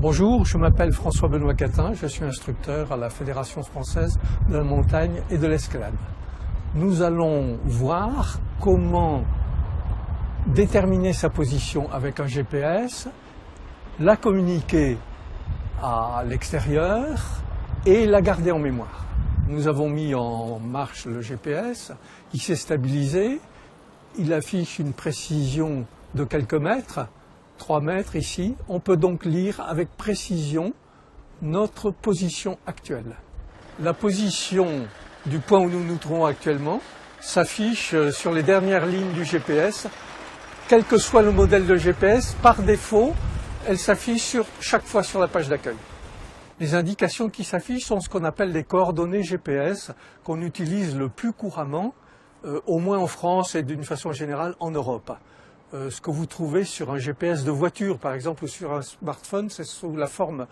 Bonjour, je m'appelle François-Benoît Catin, je suis instructeur à la Fédération française de la montagne et de l'escalade. Nous allons voir comment déterminer sa position avec un GPS, la communiquer à l'extérieur et la garder en mémoire. Nous avons mis en marche le GPS, il s'est stabilisé, il affiche une précision de quelques mètres, 3 mètres ici. On peut donc lire avec précision notre position actuelle. La position du point où nous nous trouvons actuellement s'affiche sur les dernières lignes du GPS. Quel que soit le modèle de GPS, par défaut, elle s'affiche chaque fois sur la page d'accueil. Les indications qui s'affichent sont ce qu'on appelle les coordonnées GPS, qu'on utilise le plus couramment, au moins en France et d'une façon générale en Europe. Ce que vous trouvez sur un GPS de voiture, par exemple, ou sur un smartphone, c'est sous la forme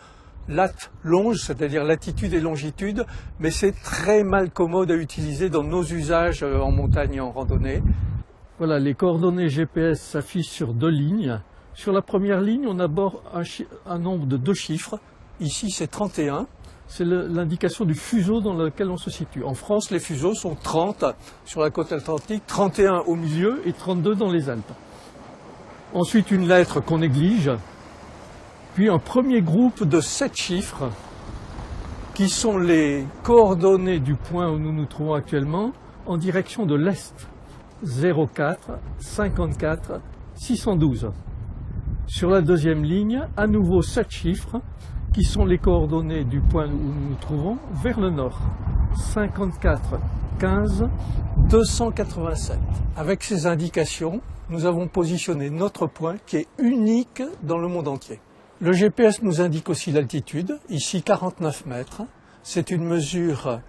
lat-longe, c'est-à-dire latitude et longitude, mais c'est très mal commode à utiliser dans nos usages en montagne et en randonnée. Voilà, les coordonnées GPS s'affichent sur 2 lignes. Sur la première ligne, on aborde un nombre de 2 chiffres. Ici, c'est 31. C'est l'indication du fuseau dans lequel on se situe. En France, les fuseaux sont 30 sur la côte atlantique, 31 au milieu et 32 dans les Alpes. Ensuite, une lettre qu'on néglige, puis un premier groupe de 7 chiffres qui sont les coordonnées du point où nous nous trouvons actuellement en direction de l'Est. 04 54 612. Sur la deuxième ligne, à nouveau 7 chiffres qui sont les coordonnées du point où nous nous trouvons vers le nord. 54 15 287. Avec ces indications, nous avons positionné notre point qui est unique dans le monde entier. Le GPS nous indique aussi l'altitude, ici 49 mètres. C'est une mesure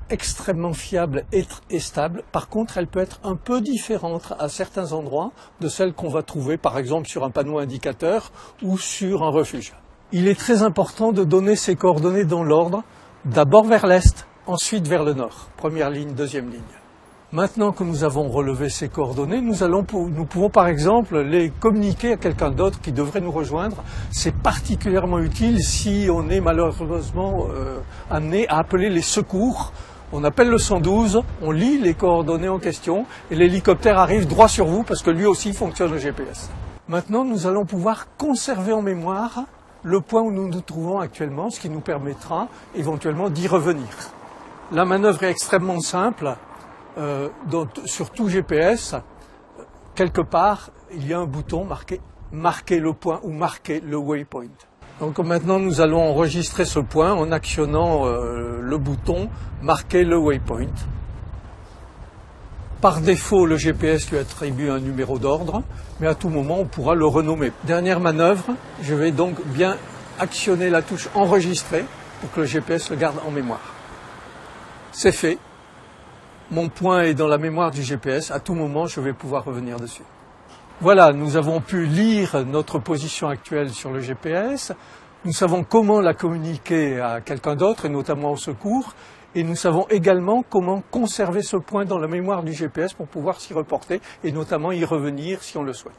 extrêmement fiable et stable. Par contre, elle peut être un peu différente à certains endroits de celle qu'on va trouver par exemple sur un panneau indicateur ou sur un refuge. Il est très important de donner ces coordonnées dans l'ordre, d'abord vers l'est, ensuite vers le nord. Première ligne, deuxième ligne. Maintenant que nous avons relevé ces coordonnées, nous pouvons par exemple les communiquer à quelqu'un d'autre qui devrait nous rejoindre. C'est particulièrement utile si on est malheureusement amené à appeler les secours. On appelle le 112, on lit les coordonnées en question et l'hélicoptère arrive droit sur vous parce que lui aussi fonctionne au GPS. Maintenant, nous allons pouvoir conserver en mémoire le point où nous nous trouvons actuellement, ce qui nous permettra éventuellement d'y revenir. La manœuvre est extrêmement simple. Sur tout GPS, quelque part, il y a un bouton marqué « Marquer le point » ou « Marquer le waypoint ». Donc maintenant, nous allons enregistrer ce point en actionnant le bouton « Marquer le waypoint ». Par défaut, le GPS lui attribue un numéro d'ordre, mais à tout moment, on pourra le renommer. Dernière manœuvre, je vais donc bien actionner la touche « Enregistrer » pour que le GPS le garde en mémoire. C'est fait. Mon point est dans la mémoire du GPS, à tout moment je vais pouvoir revenir dessus. Voilà, nous avons pu lire notre position actuelle sur le GPS, nous savons comment la communiquer à quelqu'un d'autre, et notamment au secours, et nous savons également comment conserver ce point dans la mémoire du GPS pour pouvoir s'y reporter, et notamment y revenir si on le souhaite.